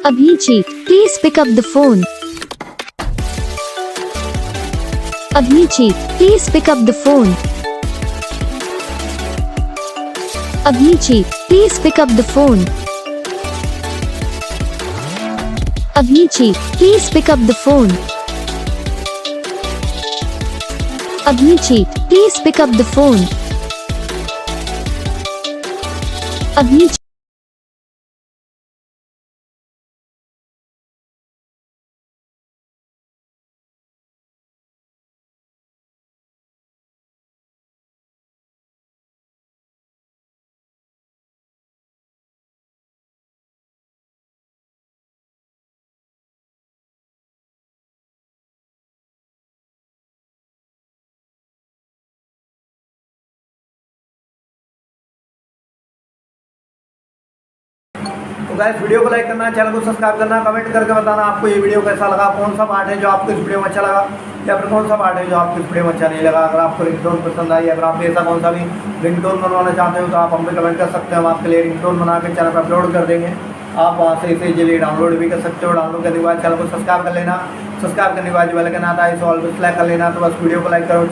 Abhijeet, please pick up the phone. Abhijeet, please pick up the phone. Abhijeet, please pick up the phone. Abhijeet, please pick up the phone. Abhijeet, please pick up the phone. Abhijeet. तो guys video को like करना, channel को subscribe करना, comment करके बताना आपको ये video कैसा लगा, कौन सा पार्ट है जो आपको इस वीडियो में अच्छा लगा या फिर कौन सा पार्ट है जो आपको इस वीडियो में अच्छा नहीं लगा। अगर आपको रिंगटोन पसंद आई, अगर आप ऐसा कौन सा भी रिंगटोन बनवाना चाहते हो तो आप हम पे कमेंट कर सकते हैं। हम आपके लिए रिंगटोन बना के चैनल पर अपलोड कर देंगे। आप वहाँ से इसे इजीली डाउनलोड भी कर सकते हो। डाउनलोड करने के बाद चैनल को सब्सक्राइब कर लेना, सब्सक्राइब करने के बाद जो बेल आइकन आता है इसे ऑल पे सेलेक्ट कर लेना। तो बस वीडियो को लाइक करो।